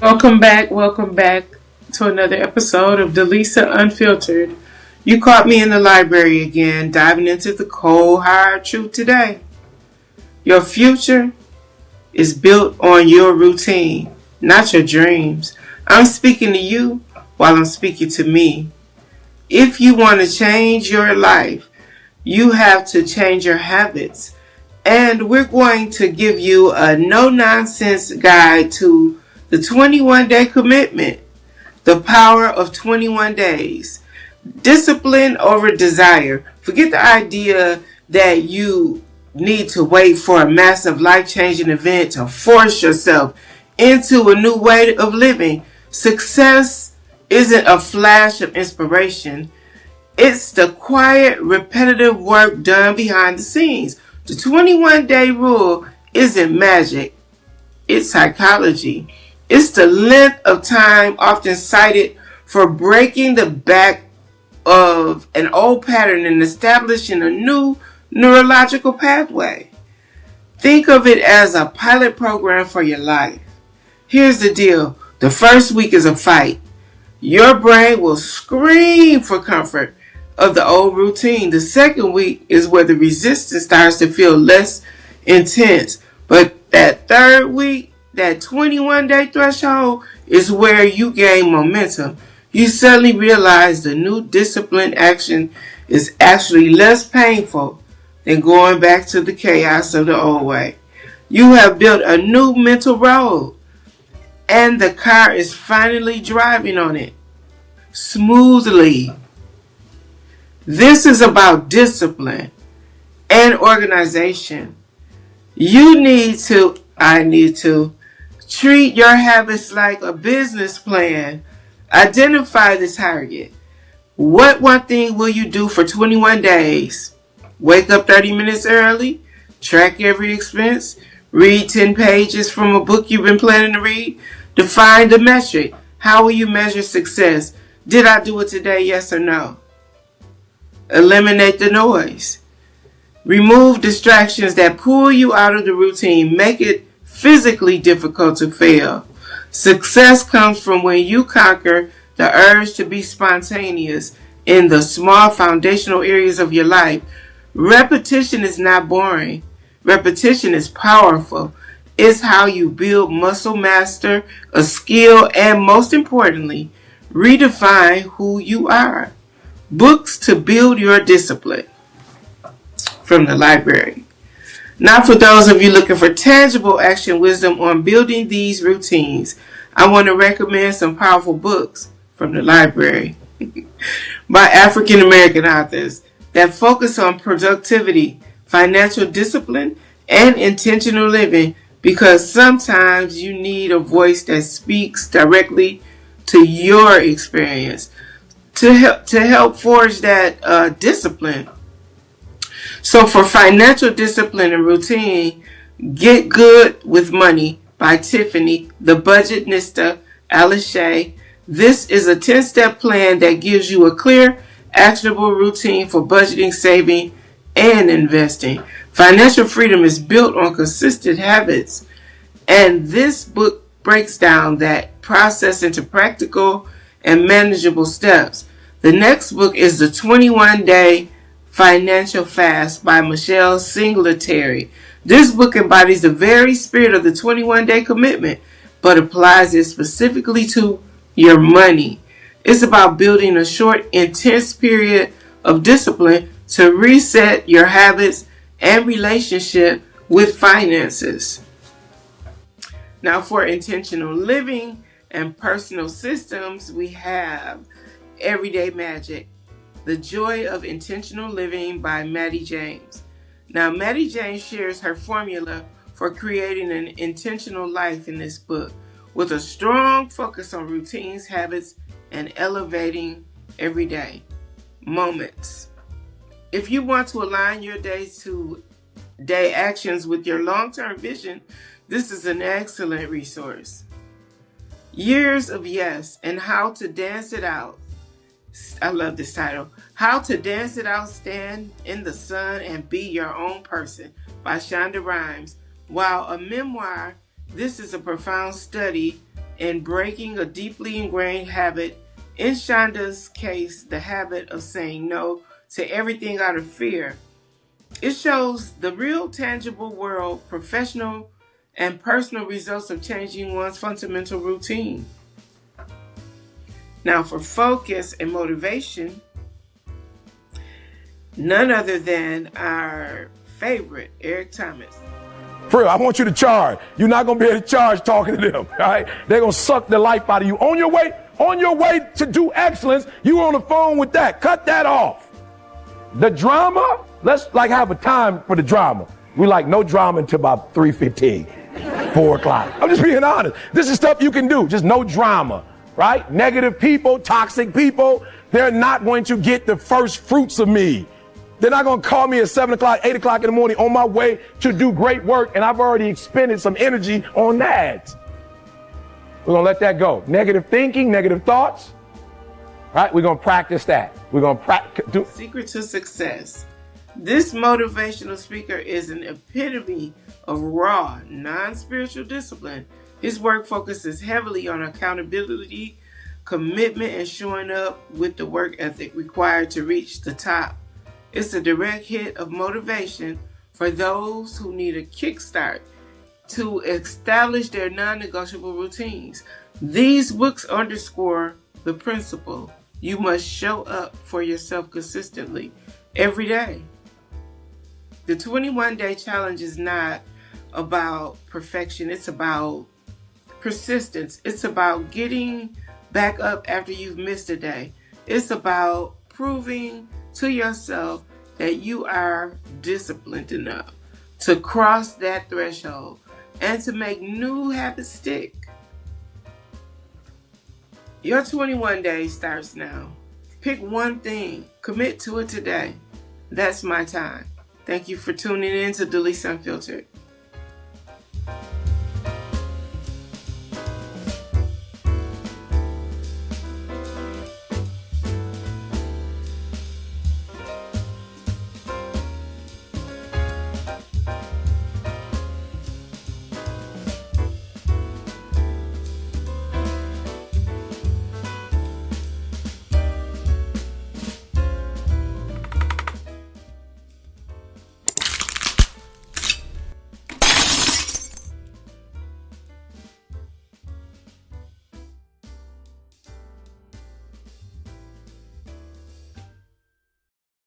Welcome back to another episode of De'Lisa Unfiltered. You caught me in the library again, diving into the cold, hard truth today. Your future is built on your routine, not your dreams. I'm speaking to you while I'm speaking to me. If you want to change your life, you have to change your habits. And we're going to give you a no-nonsense guide to the 21-day commitment, the power of 21 days. Discipline over desire. Forget the idea that you need to wait for a massive life-changing event to force yourself into a new way of living. Success isn't a flash of inspiration. It's the quiet, repetitive work done behind the scenes. The 21-day rule isn't magic. It's psychology. It's the length of time often cited for breaking the back of an old pattern and establishing a new neurological pathway. Think of it as a pilot program for your life. Here's the deal. The first week is a fight. Your brain will scream for comfort of the old routine. The second week is where the resistance starts to feel less intense. But that third week, that 21-day threshold, is where you gain momentum. You suddenly realize the new disciplined action is actually less painful than going back to the chaos of the old way. You have built a new mental road, and the car is finally driving on it smoothly. This is about discipline and organization. I need to treat your habits like a business plan. Identify the target. What one thing will you do for 21 days? Wake up 30 minutes early, track every expense, read 10 pages from a book you've been planning to read. Define the metric. How will you measure success? Did I do it today, yes or no? Eliminate the noise. Remove distractions that pull you out of the routine. Make it physically difficult to fail. Success comes from when you conquer the urge to be spontaneous in the small foundational areas of your life. Repetition is not boring. Repetition is powerful. It's how you build muscle, master a skill, and most importantly, redefine who you are. Books to build your discipline from the library. Now, for those of you looking for tangible action wisdom on building these routines, I want to recommend some powerful books from the library by African American authors that focus on productivity, financial discipline, and intentional living, because sometimes you need a voice that speaks directly to your experience to help forge that discipline. So for financial discipline and routine, Get Good with Money by Tiffany, The Budgetnista, Alice Shea. This is a 10-step plan that gives you a clear, actionable routine for budgeting, saving, and investing. Financial freedom is built on consistent habits, and this book breaks down that process into practical and manageable steps. The next book is The 21-Day Financial Fast by Michelle Singletary. This book embodies the very spirit of the 21-day commitment, but applies it specifically to your money. It's about building a short, intense period of discipline to reset your habits and relationship with finances. Now, for intentional living and personal systems, we have Everyday Magic, The Joy of Intentional Living by Maddie James. Now, Maddie James shares her formula for creating an intentional life in this book, with a strong focus on routines, habits, and elevating everyday moments. If you want to align your day-to-day actions with your long-term vision, this is an excellent resource. Years of Yes and How to Dance It Out. I love this title. How to Dance It Out, Stand in the Sun, and Be Your Own Person by Shonda Rhimes. While a memoir, this is a profound study in breaking a deeply ingrained habit, in Shonda's case, the habit of saying no to everything out of fear. It shows the real tangible world, professional and personal results of changing one's fundamental routine. Now for focus and motivation, none other than our favorite, Eric Thomas. For real, I want you to charge. You're not going to be able to charge talking to them, all right? They're going to suck the life out of you. On your way to do excellence, you on the phone with that. Cut that off. The drama, let's have a time for the drama. We no drama until about 3:15, 4 o'clock. I'm just being honest. This is stuff you can do. Just no drama, right? Negative people, toxic people, they're not going to get the first fruits of me. They're not going to call me at 7 o'clock, 8 o'clock in the morning on my way to do great work, and I've already expended some energy on that. We're going to let that go. Negative thinking, negative thoughts, right? We're going to practice that. We're going to practice. Secret to success. This motivational speaker is an epitome of raw, non-spiritual discipline. His work focuses heavily on accountability, commitment, and showing up with the work ethic required to reach the top. It's a direct hit of motivation for those who need a kickstart to establish their non-negotiable routines. These books underscore the principle: you must show up for yourself consistently every day. The 21-day challenge is not about perfection. It's about persistence. It's about getting back up after you've missed a day. It's about proving to yourself that you are disciplined enough to cross that threshold and to make new habits stick. Your 21 days starts now. Pick one thing, commit to it today. That's my time. Thank you for tuning in to De'Lisa Unfiltered.